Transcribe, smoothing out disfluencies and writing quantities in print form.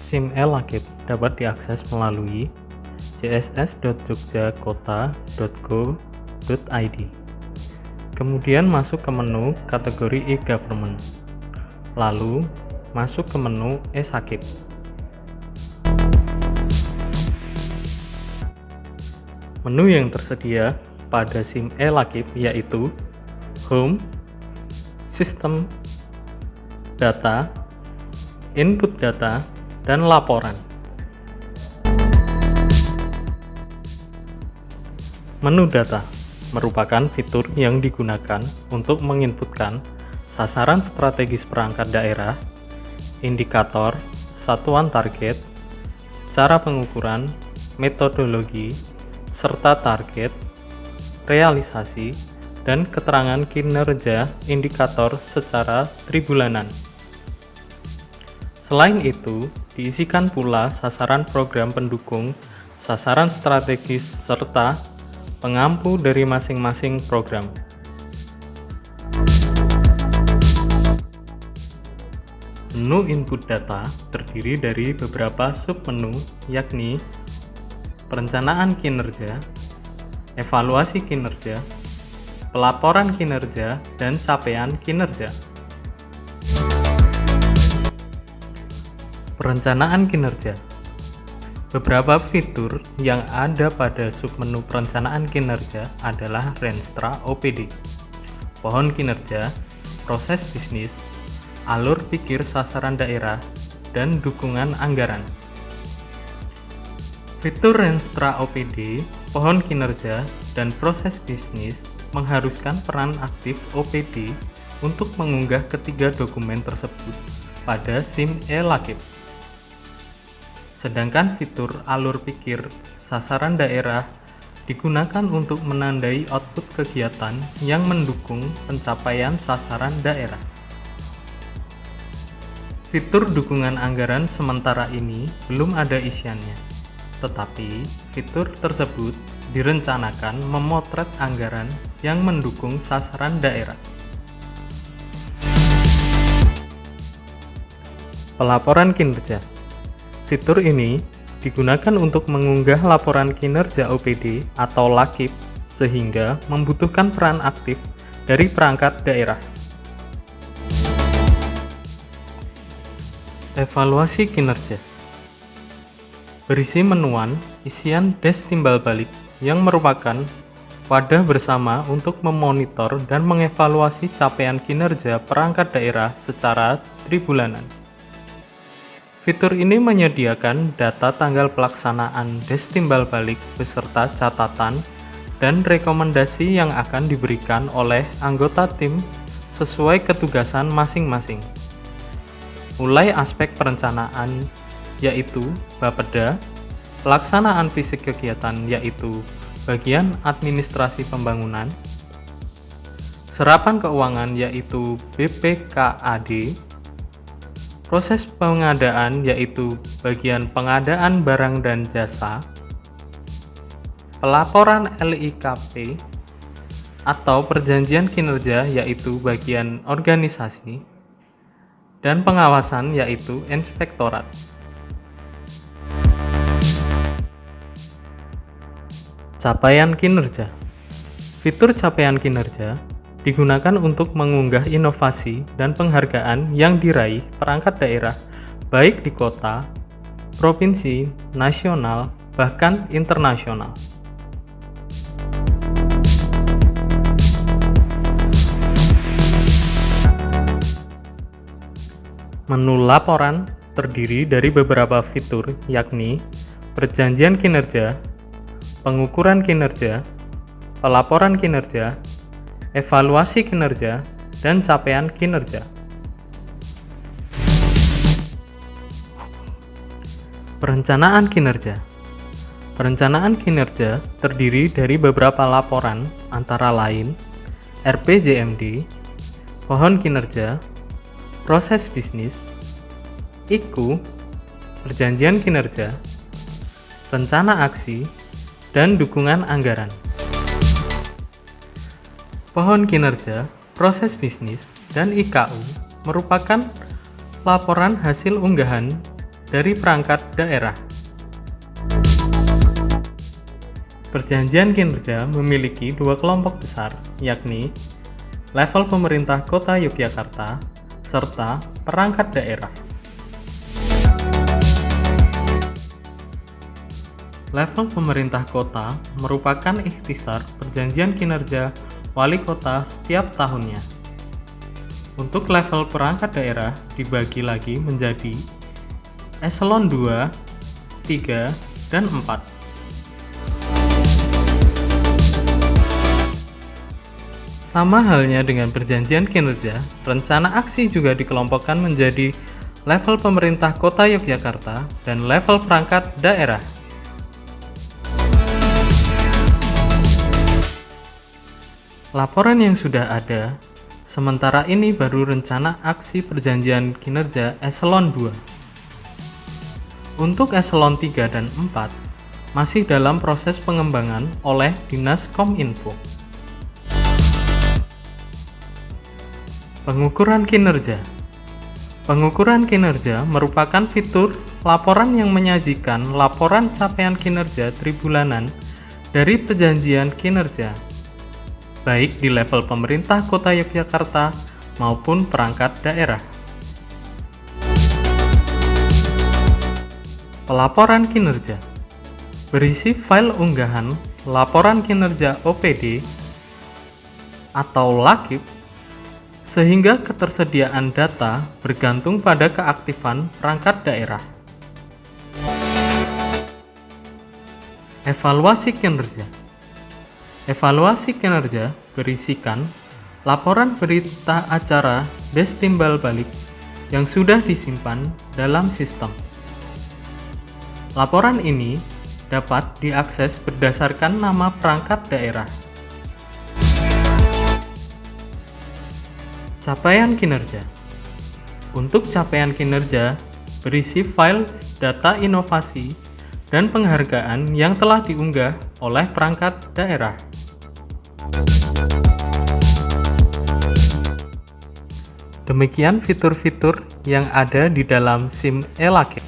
SIM e-Lakip dapat diakses melalui css.jogjakota.go.id. Kemudian masuk ke menu kategori e-Government. Lalu masuk ke menu e-Sakip. Menu yang tersedia pada SIM e-Lakip yaitu Home, Sistem, Data, Input Data, dan Laporan. Menu Data merupakan fitur yang digunakan untuk menginputkan sasaran strategis perangkat daerah, indikator, satuan target, cara pengukuran, metodologi, serta target, realisasi, dan keterangan kinerja indikator secara tribulanan. Selain itu, diisikan pula sasaran program pendukung, sasaran strategis, serta pengampu dari masing-masing program. Menu input data terdiri dari beberapa submenu, yakni perencanaan kinerja, evaluasi kinerja, pelaporan kinerja, dan capaian kinerja. Perencanaan kinerja. Beberapa fitur yang ada pada submenu perencanaan kinerja adalah Renstra OPD, pohon kinerja, proses bisnis, alur pikir sasaran daerah, dan dukungan anggaran. Fitur Renstra OPD, pohon kinerja, dan proses bisnis mengharuskan peran aktif OPD untuk mengunggah ketiga dokumen tersebut pada SIM e-Lakip. Sedangkan fitur alur pikir sasaran daerah digunakan untuk menandai output kegiatan yang mendukung pencapaian sasaran daerah. Fitur dukungan anggaran sementara ini belum ada isiannya, tetapi fitur tersebut direncanakan memotret anggaran yang mendukung sasaran daerah. Pelaporan kinerja. Fitur ini digunakan untuk mengunggah laporan kinerja OPD atau Lakip sehingga membutuhkan peran aktif dari perangkat daerah. Evaluasi kinerja. Berisi menuan isian des timbal balik yang merupakan wadah bersama untuk memonitor dan mengevaluasi capaian kinerja perangkat daerah secara tribulanan. Fitur ini menyediakan data tanggal pelaksanaan des timbal balik beserta catatan dan rekomendasi yang akan diberikan oleh anggota tim sesuai ketugasan masing-masing. Mulai aspek perencanaan yaitu Bapeda, pelaksanaan fisik kegiatan yaitu bagian administrasi pembangunan, serapan keuangan yaitu BPKAD, proses pengadaan yaitu bagian pengadaan barang dan jasa, pelaporan LIKP atau perjanjian kinerja yaitu bagian organisasi, dan pengawasan yaitu inspektorat. Capaian kinerja. Fitur capaian kinerja digunakan untuk mengunggah inovasi dan penghargaan yang diraih perangkat daerah baik di kota, provinsi, nasional, bahkan internasional. Menu laporan terdiri dari beberapa fitur yakni perjanjian kinerja, pengukuran kinerja, pelaporan kinerja, evaluasi kinerja, dan capaian kinerja. Perencanaan kinerja. Perencanaan kinerja terdiri dari beberapa laporan antara lain RPJMD, pohon kinerja, proses bisnis, IKU, perjanjian kinerja, rencana aksi, dan dukungan anggaran. Pohon kinerja, proses bisnis, dan IKU merupakan laporan hasil unggahan dari perangkat daerah. Perjanjian kinerja memiliki dua kelompok besar, yakni level pemerintah Kota Yogyakarta serta perangkat daerah. Level pemerintah kota merupakan ikhtisar perjanjian kinerja wali kota setiap tahunnya. Untuk level perangkat daerah dibagi lagi menjadi eselon 2, 3, dan 4. Sama halnya dengan perjanjian kinerja, rencana aksi juga dikelompokkan menjadi level pemerintah Kota Yogyakarta dan level perangkat daerah. Laporan yang sudah ada, sementara ini baru rencana aksi perjanjian kinerja eselon 2. Untuk eselon 3 dan 4, masih dalam proses pengembangan oleh Dinas Kominfo. Pengukuran kinerja. Pengukuran kinerja merupakan fitur laporan yang menyajikan laporan capaian kinerja tribulanan dari perjanjian kinerja, baik di level pemerintah Kota Yogyakarta maupun perangkat daerah. Pelaporan kinerja berisi file unggahan laporan kinerja OPD atau LAKIP, sehingga ketersediaan data bergantung pada keaktifan perangkat daerah. Evaluasi kinerja. Evaluasi kinerja berisikan laporan berita acara des timbal balik yang sudah disimpan dalam sistem. Laporan ini dapat diakses berdasarkan nama perangkat daerah. Capaian kinerja. Untuk capaian kinerja berisi file data inovasi dan penghargaan yang telah diunggah oleh perangkat daerah. Demikian fitur-fitur yang ada di dalam SIM e-LAKIP.